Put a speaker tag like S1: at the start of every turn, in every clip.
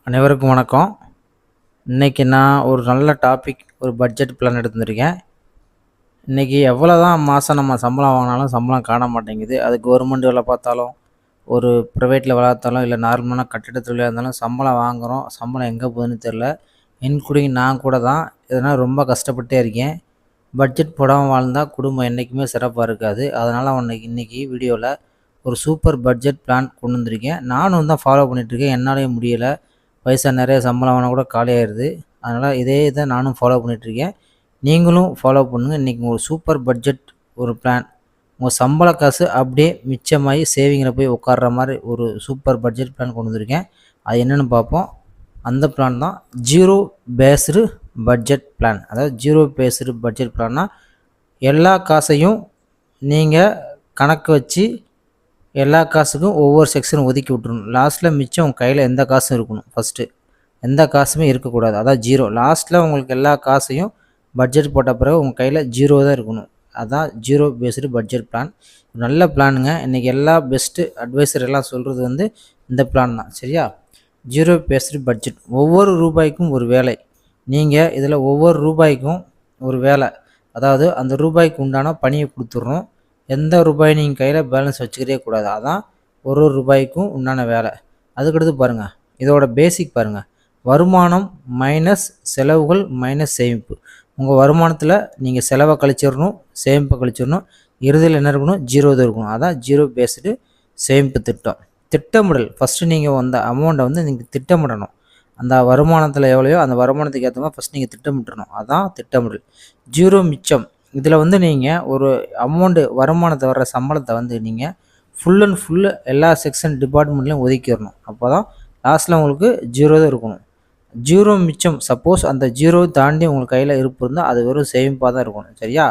S1: அனைவருக்கும் வணக்கம். இன்றைக்கி நான் ஒரு நல்ல டாபிக், ஒரு பட்ஜெட் பிளான் எடுத்து வந்திருக்கேன். இன்றைக்கி எவ்வளோ தான் மாதம் நம்ம சம்பளம் வாங்கினாலும் சம்பளம் காண மாட்டேங்குது. அது கவர்மெண்ட் வேலை பார்த்தாலும், ஒரு ப்ரைவேட்டில் வேலை பார்த்தாலும், இல்லை நார்மலான கட்டிட தொழிலாக இருந்தாலும் சம்பளம் வாங்குகிறோம். சம்பளம் எங்கே போகுதுன்னு தெரில. இன்க்ளூடிங் நான் கூட தான். இதனால் ரொம்ப கஷ்டப்பட்டே இருக்கேன். பட்ஜெட் போடாமல் வாழ்ந்தால் குடும்பம் என்றைக்குமே சிறப்பாக இருக்காது. அதனால் இன்றைக்கி வீடியோவில் ஒரு சூப்பர் பட்ஜெட் பிளான் கொண்டு வந்திருக்கேன். நானும் தான் ஃபாலோ பண்ணிகிட்ருக்கேன். என்னாலேயும் முடியலை. பைசா நிறைய சம்பளம் ஆனால் கூட காலியாகிடுது. அதனால் இதே இதை நானும் ஃபாலோ பண்ணிகிட்ருக்கேன். நீங்களும் ஃபாலோ பண்ணுங்கள். இன்றைக்கி ஒரு சூப்பர் பட்ஜெட் ஒரு பிளான், உங்கள் சம்பள காசு அப்படியே மிச்சமாகி சேவிங்கில் போய் உட்கார்ற மாதிரி ஒரு சூப்பர் பட்ஜெட் பிளான் கொண்டு வந்திருக்கேன். அது என்னென்னு பார்ப்போம். அந்த பிளான் தான் ஜீரோ பேஸ்டு பட்ஜெட் பிளான். அதாவது ஜீரோ பேஸ்டு பட்ஜெட் பிளான்னா எல்லா காசையும் நீங்கள் கணக்கு வச்சு எல்லா காசுக்கும் ஒவ்வொரு செக்ஷனும் ஒதுக்கி விட்ருணும். லாஸ்ட்டில் மிச்சம் உங்கள் கையில் எந்த காசும் இருக்கணும். ஃபஸ்ட்டு எந்த காசுமே இருக்கக்கூடாது. அதான் ஜீரோ. லாஸ்ட்டில் உங்களுக்கு எல்லா காசையும் பட்ஜெட் போட்ட பிறகு உங்கள் கையில் ஜீரோ தான் இருக்கணும். அதுதான் ஜீரோ பேஸ்டு பட்ஜெட் பிளான். நல்ல பிளானுங்க. இன்றைக்கி எல்லா பெஸ்ட்டு அட்வைசர் எல்லாம் சொல்கிறது இந்த பிளான் தான். சரியா? Zero based budget. ஒவ்வொரு ரூபாய்க்கும் ஒரு வேலை. நீங்கள் இதில் ஒவ்வொரு ரூபாய்க்கும் ஒரு வேலை, அதாவது அந்த ரூபாய்க்கு உண்டான பணியை கொடுத்துட்றோம். எந்த ரூபாய் நீங்கள் கையில் பேலன்ஸ் வச்சுக்கிறே கூடாது. அதான் ஒரு ரூபாய்க்கும் உண்டான வேலை. அதுக்கடுத்து பாருங்கள், இதோட பேசிக் பாருங்கள். வருமானம் மைனஸ் செலவுகள் மைனஸ் சேமிப்பு. உங்கள் வருமானத்தில் நீங்கள் செலவை கழிச்சிடணும், சேமிப்பை கழிச்சிடணும். இறுதியில் என்ன இருக்கணும்? ஜீரோ தான் இருக்கணும். அதான் ஜீரோ பேஸ்டு சேமிப்பு திட்டம். திட்டமிடல். ஃபஸ்ட்டு நீங்கள் அந்த அமௌண்ட்டை நீங்கள் திட்டமிடணும். அந்த வருமானத்தில் எவ்வளையோ அந்த வருமானத்துக்கு ஏற்ற மாதிரி ஃபஸ்ட் நீங்கள் திட்டமிட்டுறணும். அதான் திட்டமிடல். ஜீரோ மிச்சம். இதில் நீங்கள் ஒரு அமௌண்ட்டு வருமானத்தை வர்ற சம்பளத்தை நீங்கள் ஃபுல் அண்ட் ஃபுல்லு எல்லா செக்ஷன் டிபார்ட்மெண்ட்லையும் ஒதுக்கிடணும். அப்போ தான் லாஸ்ட்டில் உங்களுக்கு ஜீரோ தான் இருக்கணும். ஜீரோ மிச்சம். சப்போஸ் அந்த ஜீரோ தாண்டி உங்களுக்கு கையில் இருப்பு இருந்தால் அது வெறும் சேமிப்பாக தான் இருக்கணும். சரியா?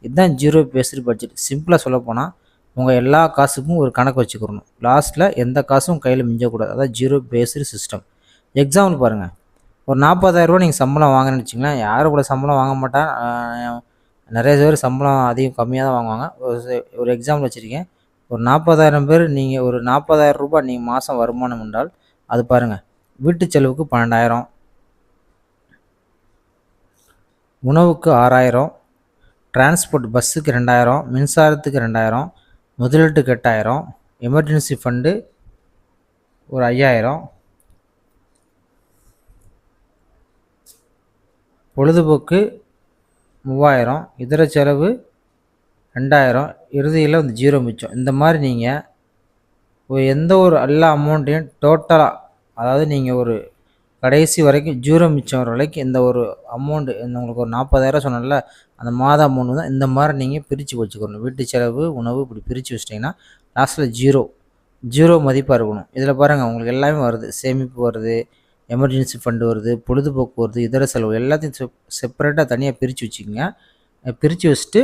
S1: இதுதான் ஜீரோ பேஸ்டு பட்ஜெட். சிம்பிளாக சொல்லப்போனால் உங்கள் எல்லா காசுக்கும் ஒரு கணக்கு வச்சுக்கிறணும். லாஸ்ட்டில் எந்த காசும் கையில் மிஞ்சக்கூடாது. அதான் ஜீரோ பேஸ்டு சிஸ்டம். எக்ஸாம்பிள் பாருங்கள். ஒரு 40,000 நீங்கள் சம்பளம் வாங்கினேன்னு வச்சிங்களேன். யாரும் கூட சம்பளம் வாங்க மாட்டேன். நிறைய பேர் சம்பளம் அதிகம் கம்மியாக தான் வாங்குவாங்க. ஒரு எக்ஸாம்பிள் வச்சுருக்கேன். ஒரு 40,000 பேர் நீங்கள் ஒரு 40,000 ரூபாய் நீங்கள் மாதம் வருமானம் என்றால் அது பாருங்கள். வீட்டு செலவுக்கு 12,000, உணவுக்கு 6,000, டிரான்ஸ்போர்ட் பஸ்ஸுக்கு 2,000, மின்சாரத்துக்கு 2,000, முதலீட்டுக்கு 8,000, எமர்ஜென்சி ஃபண்டு ஒரு 5,000, பொழுதுபோக்கு 3,000, இதர செலவு 2,000, இறுதியில் ஜீரோ மிச்சம். இந்த மாதிரி நீங்கள் எந்த ஒரு எல்லா அமௌண்ட்டையும் டோட்டலாக, அதாவது நீங்கள் ஒரு கடைசி வரைக்கும் ஜீரோ மிச்சம் வர வரைக்கும் இந்த ஒரு அமௌண்ட்டு உங்களுக்கு ஒரு 40,000 சொன்னால அந்த மாத அமௌண்ட்டு தான் இந்த மாதிரி நீங்கள் பிரித்து வச்சுக்கணும். வீட்டு செலவு, உணவு இப்படி பிரித்து வச்சிட்டிங்கன்னா லாஸ்ட்டில் ஜீரோ மதிப்பாக இருக்கணும். இதில் பாருங்கள், உங்களுக்கு எல்லாமே வருது. சேமிப்பு வருது, எமர்ஜென்சி ஃபண்டு வருது, பொழுதுபோக்கு வருது, இதர செலவு எல்லாத்தையும் செப்பரேட்டாக தனியாக பிரித்து வச்சுக்கோங்க. பிரித்து வச்சுட்டு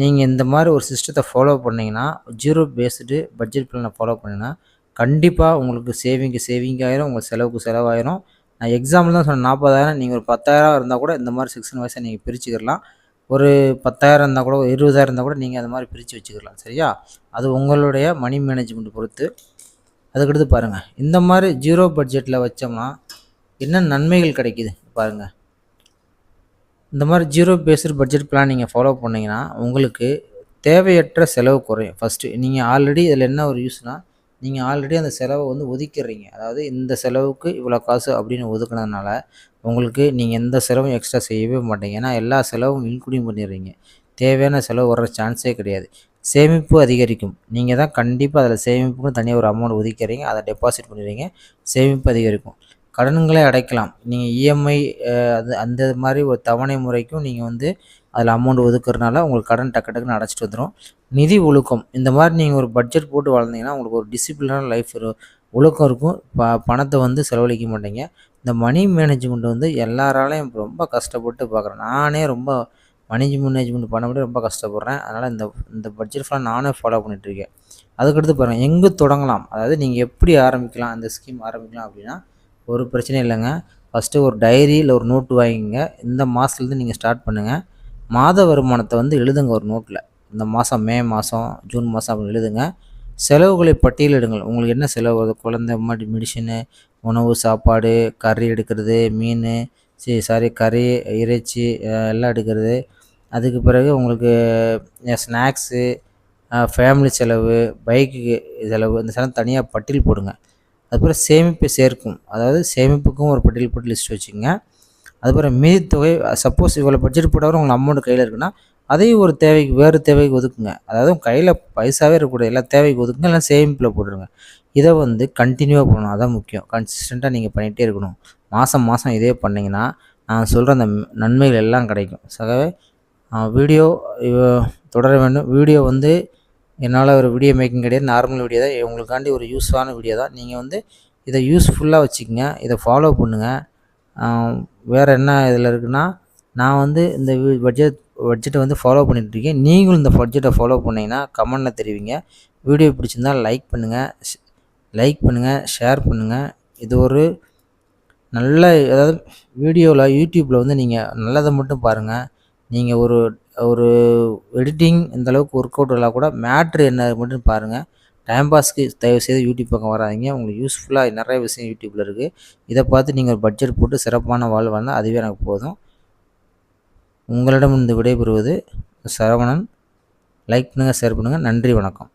S1: நீங்கள் இந்த மாதிரி ஒரு சிஸ்டத்தை ஃபாலோ பண்ணிங்கன்னா, ஜீரோ பேஸ்டு பட்ஜெட் பிளானை ஃபாலோ பண்ணிங்கன்னா கண்டிப்பாக உங்களுக்கு சேவிங் ஆயிரும், உங்கள் செலவுக்கு செலவாயிரும். நான் எக்ஸாம்பிள் தான் சொன்னேன். 40,000 நீங்கள் ஒரு 10,000 இருந்தால் கூட இந்த மாதிரி செக்ஷன் வைஸாக நீங்கள் பிரிச்சுக்கலாம். ஒரு 10,000 இருந்தால் கூட, ஒரு 20,000 இருந்தால் கூட நீங்கள் அந்த மாதிரி பிரித்து வச்சுக்கலாம். சரியா? அது உங்களுடைய மணி மேனேஜ்மெண்ட் பொறுத்து. அதுக்கடுத்து பாருங்கள், இந்த மாதிரி ஜீரோ பட்ஜெட்டில் வச்சோம்னா என்ன நன்மைகள் கிடைக்குது பாருங்கள். இந்த மாதிரி ஜீரோ பேஸ்டு பட்ஜெட் பிளான் நீங்கள் ஃபாலோ பண்ணிங்கன்னா உங்களுக்கு தேவையற்ற செலவு குறையும். ஃபஸ்ட்டு நீங்கள் ஆல்ரெடி இதில் என்ன ஒரு யூஸ்னால், நீங்கள் ஆல்ரெடி அந்த செலவை ஒதுக்கிடுறீங்க. அதாவது இந்த செலவுக்கு இவ்வளோ காசு அப்படின்னு ஒதுக்குனதுனால உங்களுக்கு நீங்கள் எந்த செலவும் எக்ஸ்ட்ரா செய்யவே மாட்டீங்க. ஏன்னா எல்லா செலவும் இன்க்ளூடிங் பண்ணிடுறீங்க. தேவையான செலவு வர்ற சான்ஸே கிடையாது. சேமிப்பு அதிகரிக்கும். நீங்கள் தான் கண்டிப்பாக அதில் சேமிப்புன்னு தனியாக ஒரு அமௌண்ட் ஒதுக்கிறீங்க, அதை டெபாசிட் பண்ணிடுறீங்க. சேமிப்பு அதிகரிக்கும். கடன்களை அடைக்கலாம். நீங்கள் இஎம்ஐ அந்த மாதிரி ஒரு தவணை முறைக்கும் நீங்கள் அதில் அமௌண்ட் ஒதுக்குறதுனால உங்களுக்கு கடன் டக்குன்னு அடைச்சிட்டு வந்துடும். நிதி ஒழுக்கம். இந்த மாதிரி நீங்கள் ஒரு பட்ஜெட் போட்டு வாழ்ந்தீங்கன்னா உங்களுக்கு ஒரு டிசிப்ளினான லைஃப் ஒழுக்கம் இருக்கும். பணத்தை செலவழிக்க மாட்டீங்க. இந்த மணி மேனேஜ்மெண்ட் எல்லாராலையும் ரொம்ப கஷ்டப்பட்டு பார்க்குறேன். நானே ரொம்ப மணி மேனேஜ்மெண்ட் பண்ண முடிய ரொம்ப கஷ்டப்படுறேன். அதனால் இந்த பட்ஜெட் ஃபுல்லாக நானே ஃபாலோ பண்ணிகிட்ருக்கேன். அதுக்கடுத்து பாருங்கள், எங்கே தொடங்கலாம், அதாவது நீங்கள் எப்படி ஆரம்பிக்கலாம், அந்த ஸ்கீம் ஆரம்பிக்கலாம் அப்படின்னா ஒரு பிரச்சனையும் இல்லைங்க. ஃபஸ்ட்டு ஒரு டைரி இல்லை ஒரு நோட்டு வாங்கிங்க. இந்த மாதத்துலேருந்து நீங்கள் ஸ்டார்ட் பண்ணுங்கள். மாத வருமானத்தை எழுதுங்க ஒரு நோட்டில். இந்த மாதம் மே மாதம், ஜூன் மாதம் அப்படின்னு எழுதுங்க. செலவுகளை பட்டியலிடுங்கள். உங்களுக்கு என்ன செலவு வருது, குழந்தை மெடிசனு, உணவு, சாப்பாடு, கறி எடுக்கிறது, மீன் கறி, இறைச்சி எல்லாம் எடுக்கிறது. அதுக்கு பிறகு உங்களுக்கு ஸ்நாக்ஸு, ஃபேமிலி செலவு, பைக்குக்கு செலவு, இந்த செலவு தனியாக பட்டியல் போடுங்க. அதுக்கப்புறம் சேமிப்பு சேர்க்கும், அதாவது சேமிப்புக்கும் ஒரு பட்டியல் போட்டு லிஸ்ட் வச்சுக்கோங்க. அதுக்கப்புறம் மீதி தொகை, சப்போஸ் இவ்வளோ பட்ஜெட் போட்டவரை உங்களுக்கு அமௌண்ட் கையில் இருக்குன்னா அதையும் ஒரு தேவைக்கு, வேறு தேவைக்கு ஒதுக்குங்க. அதாவது கையில் பைசாவே இருக்கக்கூடாது, எல்லா தேவைக்கு ஒதுக்குங்க, இல்லை சேமிப்பில் போட்டுருங்க. இதை கண்டினியூவாக பண்ணணும், அதான் முக்கியம். கன்சிஸ்டண்ட்டாக நீங்கள் பண்ணிகிட்டே இருக்கணும். மாதம் மாதம் இதே பண்ணிங்கன்னா நான் சொல்கிற அந்த நன்மைகள் எல்லாம் கிடைக்கும். ஆகவே வீடியோ தொடர வேண்டும். வீடியோ என்னால் ஒரு வீடியோ மேக்கிங் கிடையாது, நார்மல் வீடியோ தான். உங்களுக்காண்டி ஒரு யூஸ்ஃபுல்லான வீடியோ தான். நீங்கள் இதை யூஸ்ஃபுல்லாக வச்சுக்கோங்க, இதை ஃபாலோ பண்ணுங்கள். வேறு என்ன இதில் இருக்குன்னா, நான் இந்த பட்ஜெட்டை ஃபாலோ பண்ணிகிட்ருக்கேன். நீங்களும் இந்த பட்ஜெட்டை ஃபாலோ பண்ணிங்கன்னா கமெண்டில் தெரிவிங்க. வீடியோ பிடிச்சிருந்தால் லைக் பண்ணுங்கள், ஷேர் பண்ணுங்கள். இது ஒரு நல்ல, அதாவது யூடியூப்பில் நீங்கள் நல்லதை மட்டும் பாருங்கள். நீங்கள் ஒரு எடிட்டிங் இந்தளவுக்கு ஒர்க் அவுட் எல்லாம் கூட மேட்ரு என்ன மட்டும் பாருங்கள். டைம் பாஸ்க்கு தயவுசெய்து யூடியூப் பக்கம் வராதிங்க. உங்களுக்கு யூஸ்ஃபுல்லாக நிறைய விஷயம் யூடியூப்பில் இருக்குது. இதை பார்த்து நீங்கள் ஒரு பட்ஜெட் போட்டு சிறப்பான வாழ் வாழ்ந்தால் அதுவே எனக்கு போதும். உங்களிடம் விடைபெறுவது சரவணன். லைக் பண்ணுங்கள், ஷேர் பண்ணுங்கள். நன்றி, வணக்கம்.